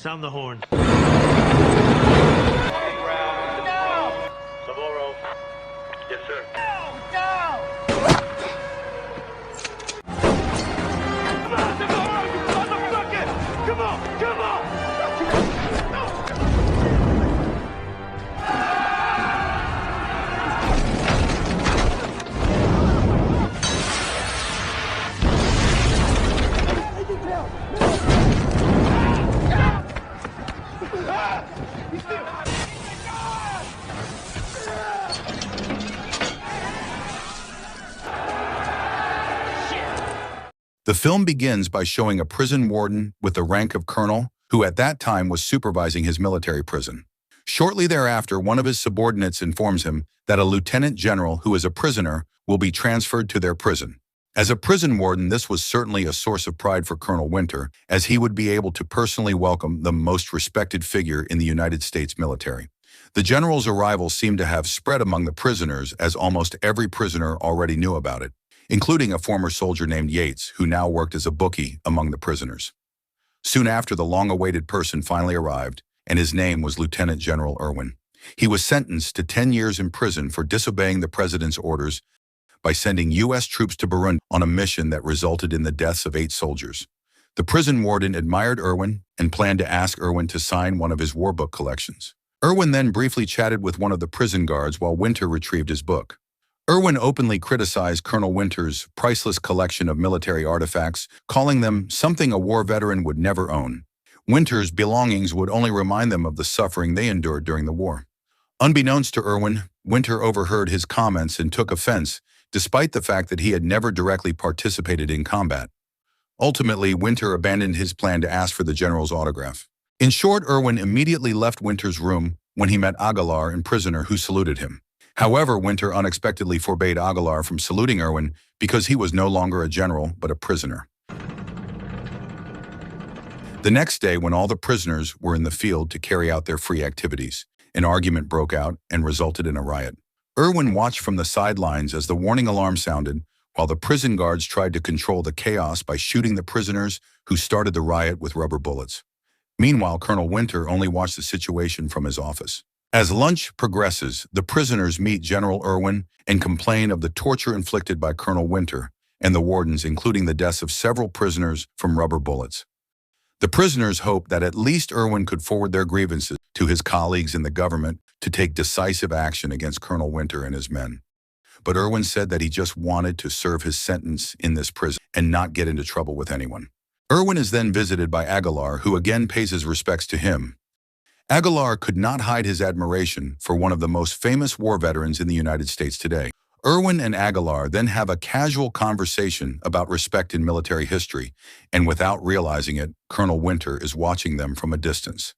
Sound the horn. Yes, sir. Come on! Come on! The film begins by showing a prison warden with the rank of colonel who at that time was supervising his military prison. Shortly thereafter, one of his subordinates informs him that a lieutenant general who is a prisoner will be transferred to their prison. As a prison warden, this was certainly a source of pride for Colonel Winter, as he would be able to personally welcome the most respected figure in the United States military. The general's arrival seemed to have spread among the prisoners, as almost every prisoner already knew about it, including a former soldier named Yates, who now worked as a bookie among the prisoners. Soon after, the long-awaited person finally arrived, and his name was Lieutenant General Irwin. He was sentenced to 10 years in prison for disobeying the president's orders by sending U.S. troops to Burundi on a mission that resulted in the deaths of 8 soldiers. The prison warden admired Irwin and planned to ask Irwin to sign one of his war book collections. Irwin then briefly chatted with one of the prison guards while Winter retrieved his book. Irwin openly criticized Colonel Winter's priceless collection of military artifacts, calling them something a war veteran would never own. Winter's belongings would only remind them of the suffering they endured during the war. Unbeknownst to Irwin, Winter overheard his comments and took offense, despite the fact that he had never directly participated in combat. Ultimately, Winter abandoned his plan to ask for the general's autograph. In short, Irwin immediately left Winter's room when he met Aguilar and prisoner who saluted him. However, Winter unexpectedly forbade Aguilar from saluting Irwin because he was no longer a general but a prisoner. The next day, when all the prisoners were in the field to carry out their free activities, an argument broke out and resulted in a riot. Irwin watched from the sidelines as the warning alarm sounded, while the prison guards tried to control the chaos by shooting the prisoners who started the riot with rubber bullets. Meanwhile, Colonel Winter only watched the situation from his office. As lunch progresses, the prisoners meet General Irwin and complain of the torture inflicted by Colonel Winter and the wardens, including the deaths of several prisoners from rubber bullets. The prisoners hoped that at least Irwin could forward their grievances to his colleagues in the government to take decisive action against Colonel Winter and his men. But Irwin said that he just wanted to serve his sentence in this prison and not get into trouble with anyone. Irwin is then visited by Aguilar, who again pays his respects to him. Aguilar could not hide his admiration for one of the most famous war veterans in the United States today. Irwin and Aguilar then have a casual conversation about respect in military history, and without realizing it, Colonel Winter is watching them from a distance.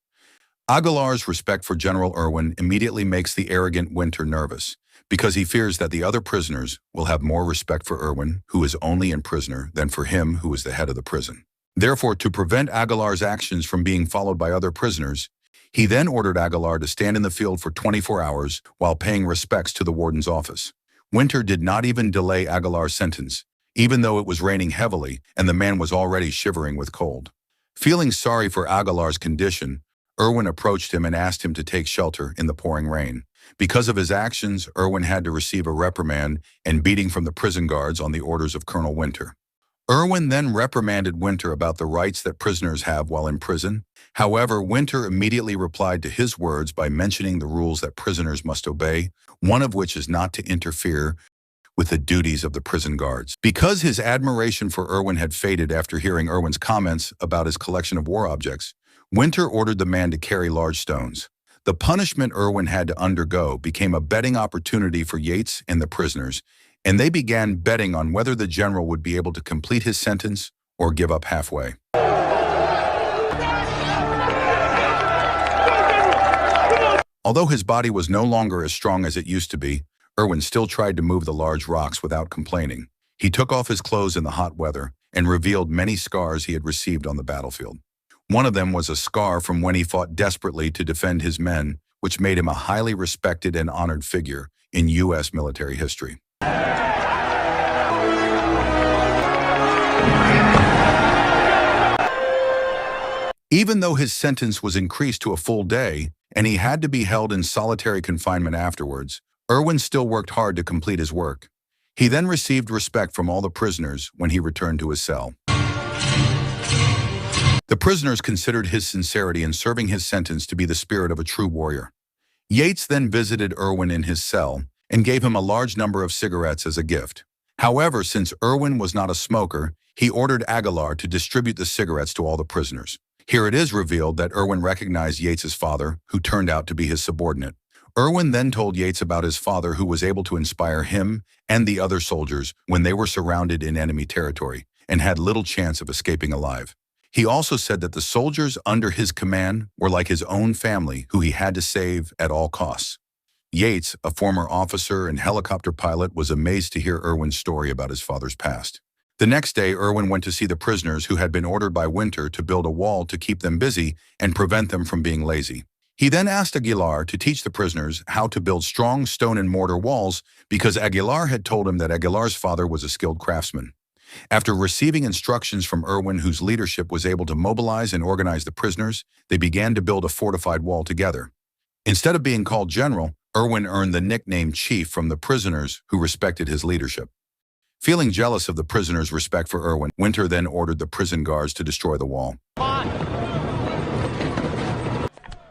Aguilar's respect for General Irwin immediately makes the arrogant Winter nervous, because he fears that the other prisoners will have more respect for Irwin, who is only a prisoner, than for him, who is the head of the prison. Therefore, to prevent Aguilar's actions from being followed by other prisoners, he then ordered Aguilar to stand in the field for 24 hours while paying respects to the warden's office. Winter did not even delay Aguilar's sentence, even though it was raining heavily and the man was already shivering with cold. Feeling sorry for Aguilar's condition, Irwin approached him and asked him to take shelter in the pouring rain. Because of his actions, Irwin had to receive a reprimand and beating from the prison guards on the orders of Colonel Winter. Irwin then reprimanded Winter about the rights that prisoners have while in prison. However, Winter immediately replied to his words by mentioning the rules that prisoners must obey, one of which is not to interfere with the duties of the prison guards. Because his admiration for Irwin had faded after hearing Irwin's comments about his collection of war objects, Winter ordered the man to carry large stones. The punishment Irwin had to undergo became a betting opportunity for Yates and the prisoners, and they began betting on whether the general would be able to complete his sentence or give up halfway. Although his body was no longer as strong as it used to be, Irwin still tried to move the large rocks without complaining. He took off his clothes in the hot weather and revealed many scars he had received on the battlefield. One of them was a scar from when he fought desperately to defend his men, which made him a highly respected and honored figure in U.S. military history. Even though his sentence was increased to a full day, and he had to be held in solitary confinement afterwards, Irwin still worked hard to complete his work. He then received respect from all the prisoners when he returned to his cell. The prisoners considered his sincerity in serving his sentence to be the spirit of a true warrior. Yates then visited Irwin in his cell and gave him a large number of cigarettes as a gift. However, since Irwin was not a smoker, he ordered Aguilar to distribute the cigarettes to all the prisoners. Here it is revealed that Irwin recognized Yates's father, who turned out to be his subordinate. Irwin then told Yates about his father, who was able to inspire him and the other soldiers when they were surrounded in enemy territory and had little chance of escaping alive. He also said that the soldiers under his command were like his own family, who he had to save at all costs. Yates, a former officer and helicopter pilot, was amazed to hear Irwin's story about his father's past. The next day, Irwin went to see the prisoners who had been ordered by Winter to build a wall to keep them busy and prevent them from being lazy. He then asked Aguilar to teach the prisoners how to build strong stone and mortar walls because Aguilar had told him that Aguilar's father was a skilled craftsman. After receiving instructions from Irwin, whose leadership was able to mobilize and organize the prisoners, they began to build a fortified wall together. Instead of being called general, Irwin earned the nickname chief from the prisoners who respected his leadership. Feeling jealous of the prisoners' respect for Irwin, Winter then ordered the prison guards to destroy the wall.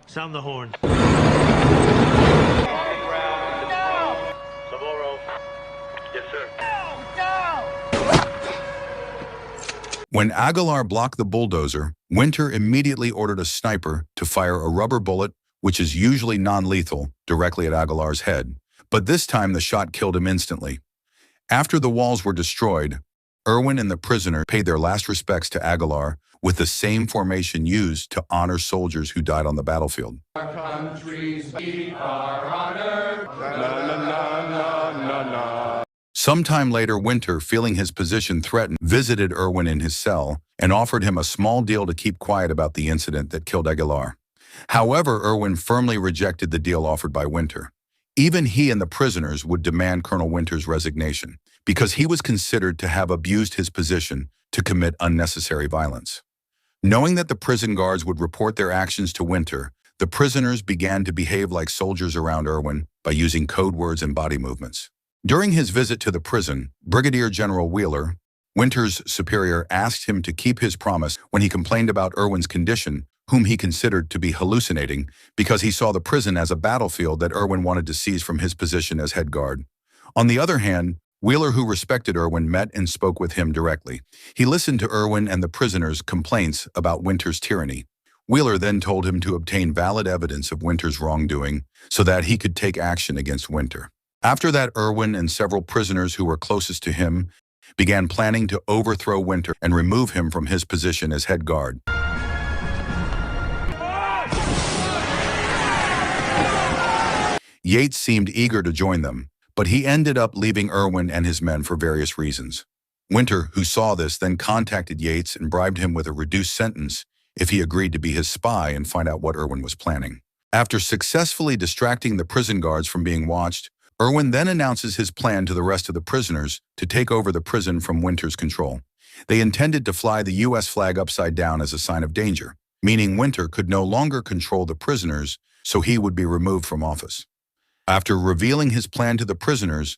Sound the horn. Yes, sir. When Aguilar blocked the bulldozer, Winter immediately ordered a sniper to fire a rubber bullet, which is usually non-lethal, directly at Aguilar's head. But this time the shot killed him instantly. After the walls were destroyed, Irwin and the prisoner paid their last respects to Aguilar with the same formation used to honor soldiers who died on the battlefield. Our country's keep our honor. Na, na, na, na, na, na. Sometime later, Winter, feeling his position threatened, visited Irwin in his cell and offered him a small deal to keep quiet about the incident that killed Aguilar. However, Irwin firmly rejected the deal offered by Winter. Even he and the prisoners would demand Colonel Winter's resignation because he was considered to have abused his position to commit unnecessary violence. Knowing that the prison guards would report their actions to Winter, the prisoners began to behave like soldiers around Irwin by using code words and body movements. During his visit to the prison, Brigadier General Wheeler, Winter's superior, asked him to keep his promise when he complained about Irwin's condition, whom he considered to be hallucinating because he saw the prison as a battlefield that Irwin wanted to seize from his position as head guard. On the other hand, Wheeler, who respected Irwin, met and spoke with him directly. He listened to Irwin and the prisoners' complaints about Winter's tyranny. Wheeler then told him to obtain valid evidence of Winter's wrongdoing so that he could take action against Winter. After that, Irwin and several prisoners who were closest to him began planning to overthrow Winter and remove him from his position as head guard. Yates seemed eager to join them, but he ended up leaving Irwin and his men for various reasons. Winter, who saw this, then contacted Yates and bribed him with a reduced sentence if he agreed to be his spy and find out what Irwin was planning. After successfully distracting the prison guards from being watched, Irwin then announces his plan to the rest of the prisoners to take over the prison from Winter's control. They intended to fly the U.S. flag upside down as a sign of danger, meaning Winter could no longer control the prisoners, so he would be removed from office. After revealing his plan to the prisoners,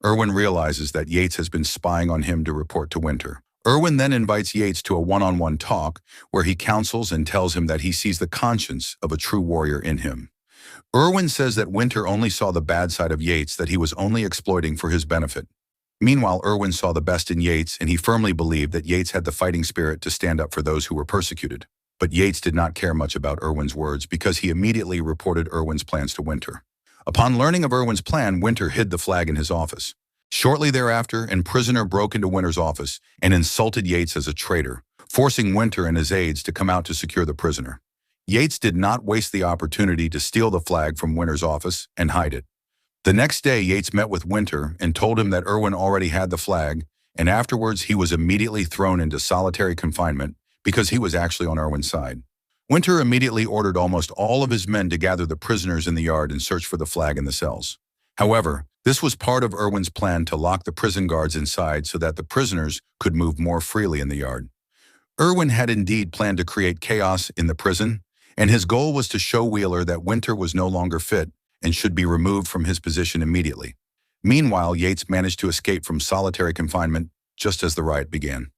Irwin realizes that Yates has been spying on him to report to Winter. Irwin then invites Yates to a one-on-one talk where he counsels and tells him that he sees the conscience of a true warrior in him. Irwin says that Winter only saw the bad side of Yates, that he was only exploiting for his benefit. Meanwhile, Irwin saw the best in Yates, and he firmly believed that Yates had the fighting spirit to stand up for those who were persecuted. But Yates did not care much about Irwin's words because he immediately reported Irwin's plans to Winter. Upon learning of Irwin's plan, Winter hid the flag in his office. Shortly thereafter, a prisoner broke into Winter's office and insulted Yates as a traitor, forcing Winter and his aides to come out to secure the prisoner. Yates did not waste the opportunity to steal the flag from Winter's office and hide it. The next day, Yates met with Winter and told him that Irwin already had the flag, and afterwards he was immediately thrown into solitary confinement because he was actually on Irwin's side. Winter immediately ordered almost all of his men to gather the prisoners in the yard and search for the flag in the cells. However, this was part of Irwin's plan to lock the prison guards inside so that the prisoners could move more freely in the yard. Irwin had indeed planned to create chaos in the prison, and his goal was to show Wheeler that Winter was no longer fit and should be removed from his position immediately. Meanwhile, Yates managed to escape from solitary confinement just as the riot began.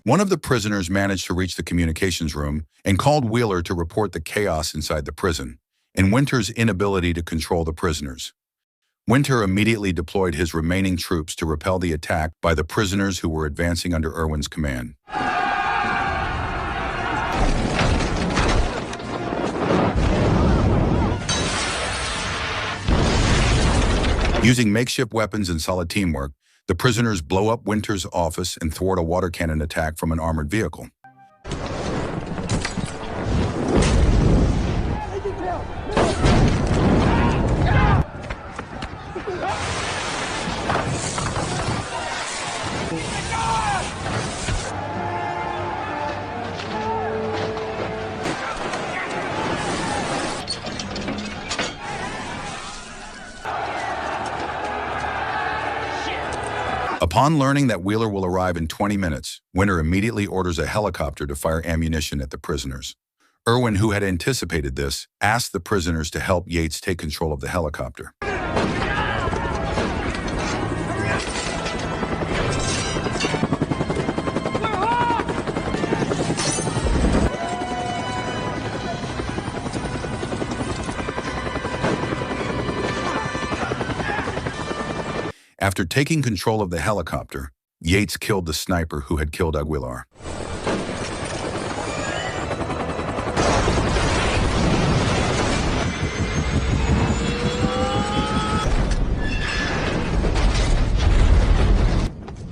One of the prisoners managed to reach the communications room and called Wheeler to report the chaos inside the prison and Winter's inability to control the prisoners. Winter immediately deployed his remaining troops to repel the attack by the prisoners who were advancing under Irwin's command. Using makeshift weapons and solid teamwork, the prisoners blow up Winter's office and thwart a water cannon attack from an armored vehicle. Upon learning that Wheeler will arrive in 20 minutes, Winter immediately orders a helicopter to fire ammunition at the prisoners. Irwin, who had anticipated this, asked the prisoners to help Yates take control of the helicopter. After taking control of the helicopter, Yates killed the sniper who had killed Aguilar.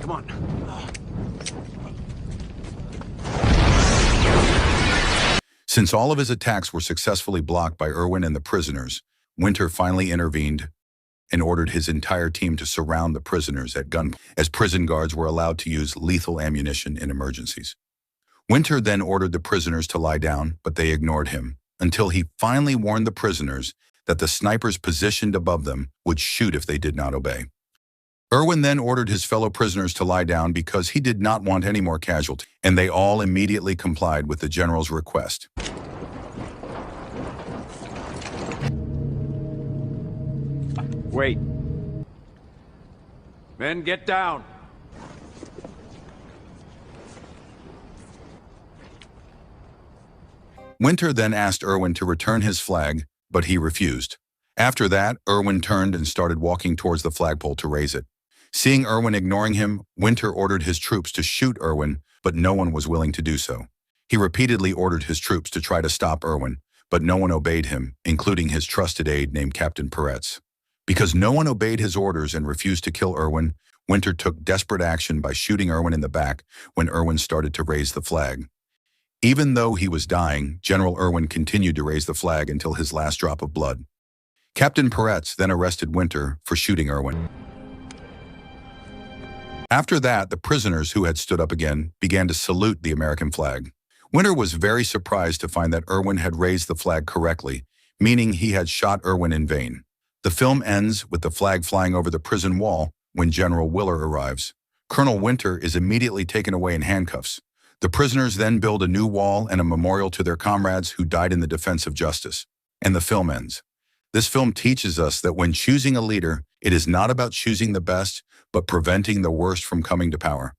Come on. Since all of his attacks were successfully blocked by Irwin and the prisoners, Winter finally intervened and ordered his entire team to surround the prisoners at gunpoint, as prison guards were allowed to use lethal ammunition in emergencies. Winter then ordered the prisoners to lie down, but they ignored him, until he finally warned the prisoners that the snipers positioned above them would shoot if they did not obey. Irwin then ordered his fellow prisoners to lie down because he did not want any more casualties, and they all immediately complied with the general's request. Wait. Men, get down. Winter then asked Irwin to return his flag, but he refused. After that, Irwin turned and started walking towards the flagpole to raise it. Seeing Irwin ignoring him, Winter ordered his troops to shoot Irwin, but no one was willing to do so. He repeatedly ordered his troops to try to stop Irwin, but no one obeyed him, including his trusted aide named Captain Peretz. Because no one obeyed his orders and refused to kill Irwin, Winter took desperate action by shooting Irwin in the back when Irwin started to raise the flag. Even though he was dying, General Irwin continued to raise the flag until his last drop of blood. Captain Peretz then arrested Winter for shooting Irwin. After that, the prisoners who had stood up again began to salute the American flag. Winter was very surprised to find that Irwin had raised the flag correctly, meaning he had shot Irwin in vain. The film ends with the flag flying over the prison wall when General Wheeler arrives. Colonel Winter is immediately taken away in handcuffs. The prisoners then build a new wall and a memorial to their comrades who died in the defense of justice. And the film ends. This film teaches us that when choosing a leader, it is not about choosing the best, but preventing the worst from coming to power.